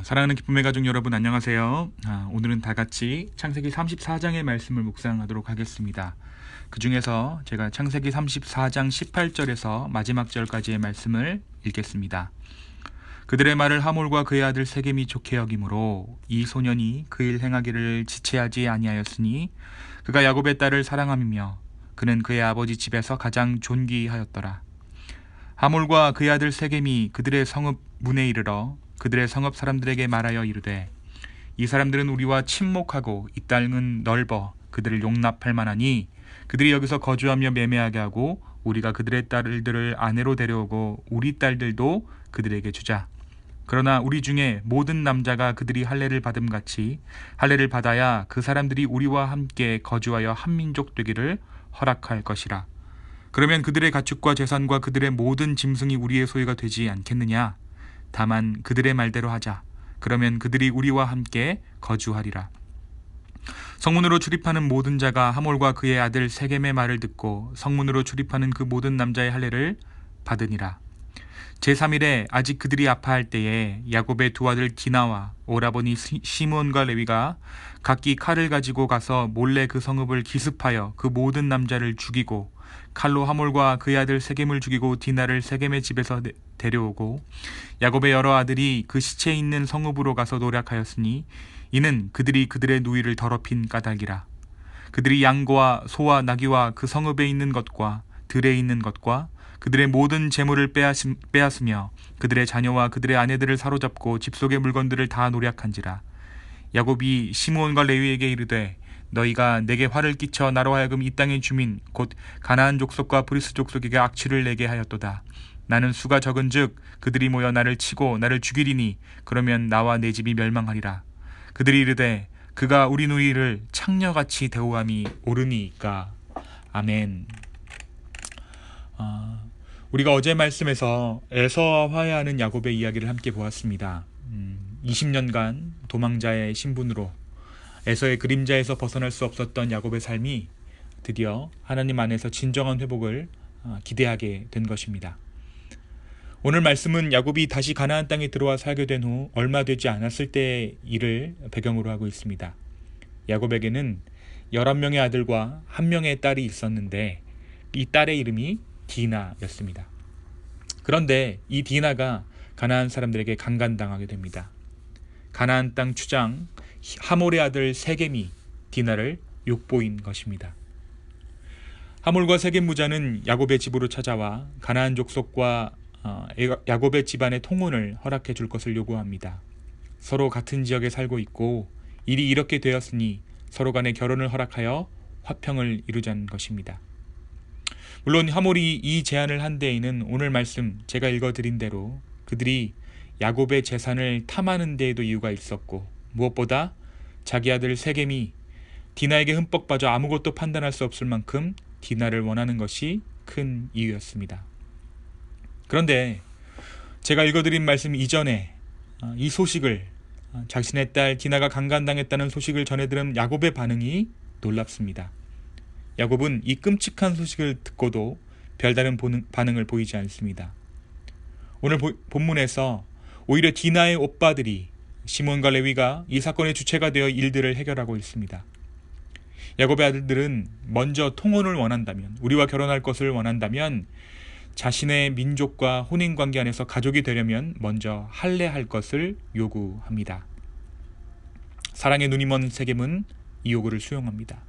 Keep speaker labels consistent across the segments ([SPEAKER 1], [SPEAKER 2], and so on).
[SPEAKER 1] 사랑하는 기쁨의 가족 여러분, 안녕하세요. 오늘은 다 같이 창세기 34장의 말씀을 묵상하도록 하겠습니다. 그 중에서 제가 창세기 34장 18절에서 마지막 절까지의 말씀을 읽겠습니다. 그들의 말을 하몰과 그의 아들 세겜이 좋게 여기므로 이 소년이 그 일 행하기를 지체하지 아니하였으니 그가 야곱의 딸을 사랑함이며 그는 그의 아버지 집에서 가장 존귀하였더라. 하몰과 그의 아들 세겜이 그들의 성읍 문에 이르러 그들의 성읍 사람들에게 말하여 이르되 이 사람들은 우리와 친목하고 이 땅은 넓어 그들을 용납할 만하니 그들이 여기서 거주하며 매매하게 하고 우리가 그들의 딸들을 아내로 데려오고 우리 딸들도 그들에게 주자. 그러나 우리 중에 모든 남자가 그들이 할례를 받음같이 할례를 받아야 그 사람들이 우리와 함께 거주하여 한 민족 되기를 허락할 것이라. 그러면 그들의 가축과 재산과 그들의 모든 짐승이 우리의 소유가 되지 않겠느냐? 다만 그들의 말대로 하자. 그러면 그들이 우리와 함께 거주하리라. 성문으로 출입하는 모든 자가 하몰과 그의 아들 세겜의 말을 듣고 성문으로 출입하는 그 모든 남자의 할례를 받으니라. 제3일에 아직 그들이 아파할 때에 야곱의 두 아들 디나와 오라버니 시므온과 레위가 각기 칼을 가지고 가서 몰래 그 성읍을 기습하여 그 모든 남자를 죽이고 칼로 하몰과 그의 아들 세겜을 죽이고 디나를 세겜의 집에서 데려오고 야곱의 여러 아들이 그 시체 있는 성읍으로 가서 노략하였으니 이는 그들이 그들의 누이를 더럽힌 까닭이라. 그들이 양과 소와 나귀와 그 성읍에 있는 것과 들에 있는 것과 그들의 모든 재물을 빼앗으며 그들의 자녀와 그들의 아내들을 사로잡고 집 속의 물건들을 다 노략한지라. 야곱이 시므온과 레위에게 이르되 너희가 내게 화를 끼쳐 나로 하여금 이 땅의 주민 곧 가나안 족속과 브리스 족속에게 악취를 내게 하였도다. 나는 수가 적은즉 그들이 모여 나를 치고 나를 죽이리니 그러면 나와 내 집이 멸망하리라. 그들이 이르되 그가 우리 누이를 창녀같이 대우함이 옳으니이까. 아멘. 우리가 어제 말씀에서 에서와 화해하는 야곱의 이야기를 함께 보았습니다. 20년간 도망자의 신분으로 에서의 그림자에서 벗어날 수 없었던 야곱의 삶이 드디어 하나님 안에서 진정한 회복을 기대하게 된 것입니다. 오늘 말씀은 야곱이 다시 가나안 땅에 들어와 살게 된 후 얼마 되지 않았을 때의 일을 배경으로 하고 있습니다. 야곱에게는 11명의 아들과 1명의 딸이 있었는데 이 딸의 이름이 디나였습니다. 그런데 이 디나가 가나안 사람들에게 강간당하게 됩니다. 가나안 땅 추장 하몰의 아들 세겜이 디나를 욕보인 것입니다. 하몰과 세겜 부자는 야곱의 집으로 찾아와 가나안 족속과 야곱의 집안의 통혼을 허락해 줄 것을 요구합니다. 서로 같은 지역에 살고 있고 일이 이렇게 되었으니 서로 간의 결혼을 허락하여 화평을 이루자는 것입니다. 물론 하몰이 이 제안을 한 데에는 오늘 말씀 제가 읽어드린 대로 그들이 야곱의 재산을 탐하는 데에도 이유가 있었고 무엇보다 자기 아들 세겜이 디나에게 흠뻑 빠져 아무것도 판단할 수 없을 만큼 디나를 원하는 것이 큰 이유였습니다. 그런데 제가 읽어드린 말씀 이전에 이 소식을 자신의 딸 디나가 강간당했다는 소식을 전해들은 야곱의 반응이 놀랍습니다. 야곱은 이 끔찍한 소식을 듣고도 별다른 반응을 보이지 않습니다. 오늘 본문에서 오히려 디나의 오빠들이 시몬과 레위가 이 사건의 주체가 되어 일들을 해결하고 있습니다. 야곱의 아들들은 먼저 통혼을 원한다면, 우리와 결혼할 것을 원한다면 자신의 민족과 혼인관계 안에서 가족이 되려면 먼저 할례할 것을 요구합니다. 사랑의 눈이 먼 세겜은 이 요구를 수용합니다.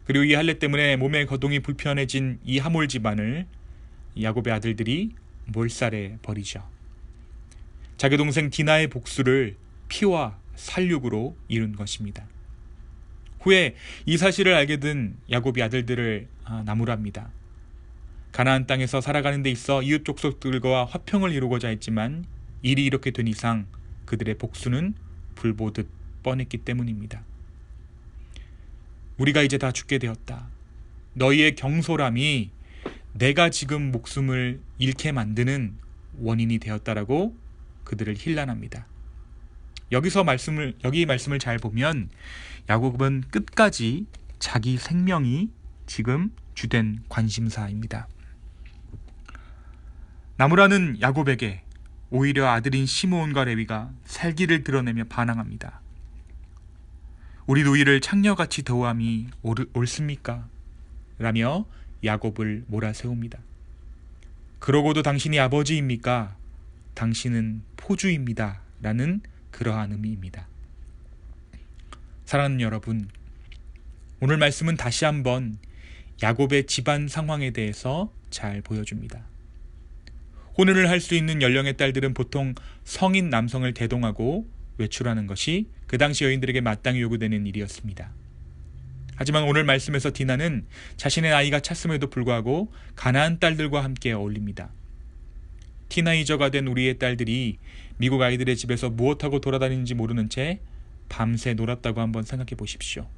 [SPEAKER 1] 그리고 이 할례 때문에 몸의 거동이 불편해진 이 하몰 집안을 야곱의 아들들이 몰살해 버리죠. 자기 동생 디나의 복수를 피와 살육으로 이룬 것입니다. 후에 이 사실을 알게 된 야곱이 아들들을 나무랍니다. 가나안 땅에서 살아가는 데 있어 이웃 족속들과 화평을 이루고자 했지만 일이 이렇게 된 이상 그들의 복수는 불보듯 뻔했기 때문입니다. 우리가 이제 다 죽게 되었다. 너희의 경솔함이 내가 지금 목숨을 잃게 만드는 원인이 되었다라고 그들을 힐난합니다. 여기 말씀을 잘 보면 야곱은 끝까지 자기 생명이 지금 주된 관심사입니다. 나무라는 야곱에게 오히려 아들인 시므온과 레위가 살기를 드러내며 반항합니다. 우리 누이를 창녀같이 대우함이 옳습니까? 라며 야곱을 몰아세웁니다. 그러고도 당신이 아버지입니까? 당신은 포주입니다. 라는 그러한 의미입니다. 사랑하는 여러분, 오늘 말씀은 다시 한번 야곱의 집안 상황에 대해서 잘 보여줍니다. 혼인을 할 수 있는 연령의 딸들은 보통 성인 남성을 대동하고 외출하는 것이 그 당시 여인들에게 마땅히 요구되는 일이었습니다. 하지만 오늘 말씀에서 디나는 자신의 나이가 찼음에도 불구하고 가나안 딸들과 함께 어울립니다. 티나이저가 된 우리의 딸들이 미국 아이들의 집에서 무엇하고 돌아다니는지 모르는 채 밤새 놀았다고 한번 생각해 보십시오.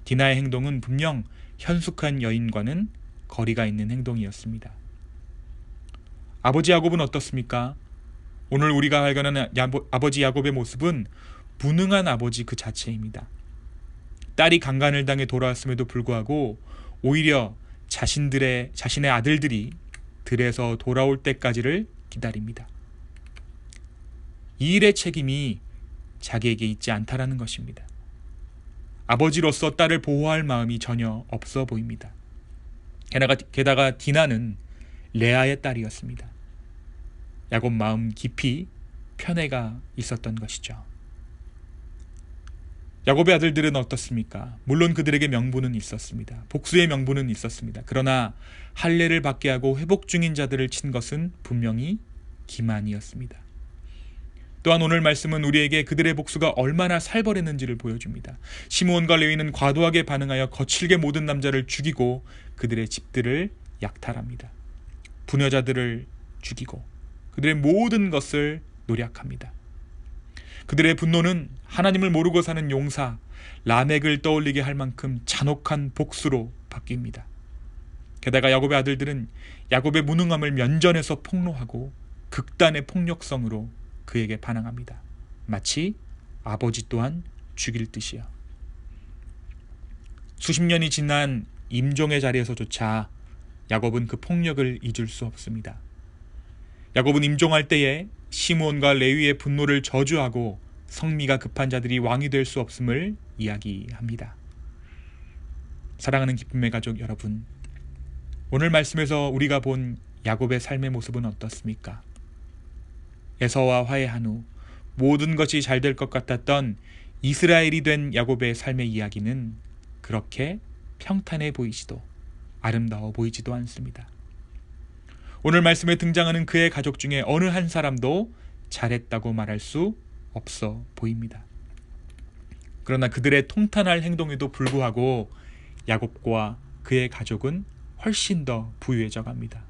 [SPEAKER 1] 디나의 행동은 분명 현숙한 여인과는 거리가 있는 행동이었습니다. 아버지 야곱은 어떻습니까? 오늘 우리가 발견한 아버지 야곱의 모습은 무능한 아버지 그 자체입니다. 딸이 강간을 당해 돌아왔음에도 불구하고 오히려 자신의 아들들이 들에서 돌아올 때까지를 기다립니다. 이 일의 책임이 자기에게 있지 않다라는 것입니다. 아버지로서 딸을 보호할 마음이 전혀 없어 보입니다. 게다가 디나는 레아의 딸이었습니다. 야곱 마음 깊이 편애가 있었던 것이죠. 야곱의 아들들은 어떻습니까? 물론 그들에게 명분은 있었습니다. 복수의 명분은 있었습니다. 그러나 할례를 받게 하고 회복 중인 자들을 친 것은 분명히 기만이었습니다. 또한 오늘 말씀은 우리에게 그들의 복수가 얼마나 살벌했는지를 보여줍니다. 시므온과 레위는 과도하게 반응하여 거칠게 모든 남자를 죽이고 그들의 집들을 약탈합니다. 부녀자들을 죽이고 그들의 모든 것을 노략합니다. 그들의 분노는 하나님을 모르고 사는 용사 라멕을 떠올리게 할 만큼 잔혹한 복수로 바뀝니다. 게다가 야곱의 아들들은 야곱의 무능함을 면전에서 폭로하고 극단의 폭력성으로 그에게 반항합니다. 마치 아버지 또한 죽일 듯이요. 수십 년이 지난 임종의 자리에서조차 야곱은 그 폭력을 잊을 수 없습니다. 야곱은 임종할 때에 시므온과 레위의 분노를 저주하고 성미가 급한 자들이 왕이 될 수 없음을 이야기합니다. 사랑하는 기쁨의 가족 여러분, 오늘 말씀에서 우리가 본 야곱의 삶의 모습은 어떻습니까? 에서와 화해한 후 모든 것이 잘 될 것 같았던 이스라엘이 된 야곱의 삶의 이야기는 그렇게 평탄해 보이지도 아름다워 보이지도 않습니다. 오늘 말씀에 등장하는 그의 가족 중에 어느 한 사람도 잘했다고 말할 수 없어 보입니다. 그러나 그들의 통탄할 행동에도 불구하고 야곱과 그의 가족은 훨씬 더 부유해져 갑니다.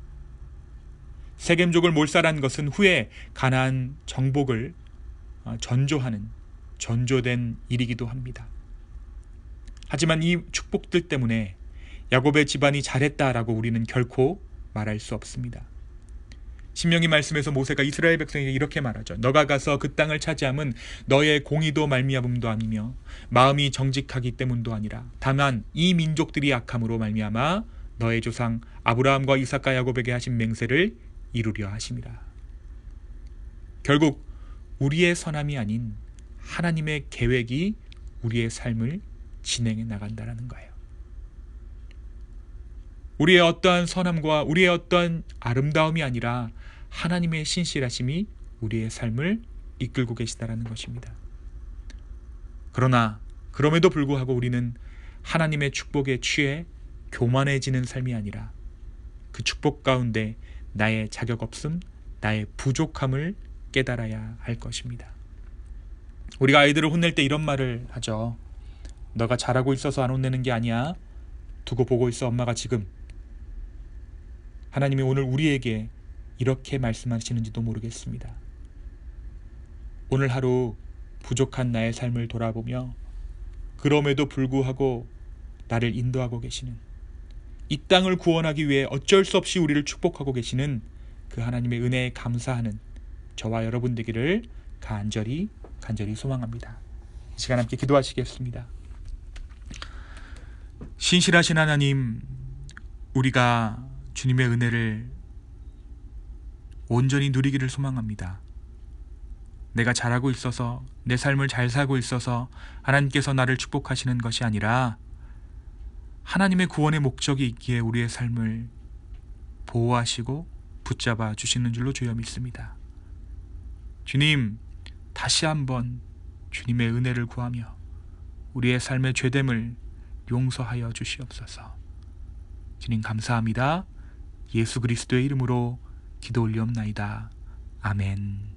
[SPEAKER 1] 세겜족을 몰살한 것은 후에 가나안 정복을 전조된 일이기도 합니다. 하지만 이 축복들 때문에 야곱의 집안이 잘했다라고 우리는 결코 말할 수 없습니다. 신명기 말씀에서 모세가 이스라엘 백성에게 이렇게 말하죠. 너가 가서 그 땅을 차지함은 너의 공의도 말미암음도 아니며 마음이 정직하기 때문도 아니라 다만 이 민족들이 악함으로 말미암아 너의 조상 아브라함과 이삭과 야곱에게 하신 맹세를 이루려 하심이라. 결국 우리의 선함이 아닌 하나님의 계획이 우리의 삶을 진행해 나간다는 거예요. 우리의 어떠한 선함과 우리의 어떠한 아름다움이 아니라 하나님의 신실하심이 우리의 삶을 이끌고 계시다라는 것입니다. 그러나 그럼에도 불구하고 우리는 하나님의 축복에 취해 교만해지는 삶이 아니라 그 축복 가운데 나의 자격 없음, 나의 부족함을 깨달아야 할 것입니다. 우리가 아이들을 혼낼 때 이런 말을 하죠. 너가 잘하고 있어서 안 혼내는 게 아니야. 두고 보고 있어, 엄마가 지금. 하나님이 오늘 우리에게 이렇게 말씀하시는지도 모르겠습니다. 오늘 하루 부족한 나의 삶을 돌아보며 그럼에도 불구하고 나를 인도하고 계시는, 이 땅을 구원하기 위해 어쩔 수 없이 우리를 축복하고 계시는 그 하나님의 은혜에 감사하는 저와 여러분 되기를 간절히 소망합니다. 이 시간 함께 기도하시겠습니다. 신실하신 하나님, 우리가 주님의 은혜를 온전히 누리기를 소망합니다. 내가 잘하고 있어서, 내 삶을 잘 살고 있어서 하나님께서 나를 축복하시는 것이 아니라 하나님의 구원의 목적이 있기에 우리의 삶을 보호하시고 붙잡아 주시는 줄로 주여 믿습니다. 주님, 다시 한번 주님의 은혜를 구하며 우리의 삶의 죄됨을 용서하여 주시옵소서. 주님 감사합니다. 예수 그리스도의 이름으로 기도 올리옵나이다. 아멘.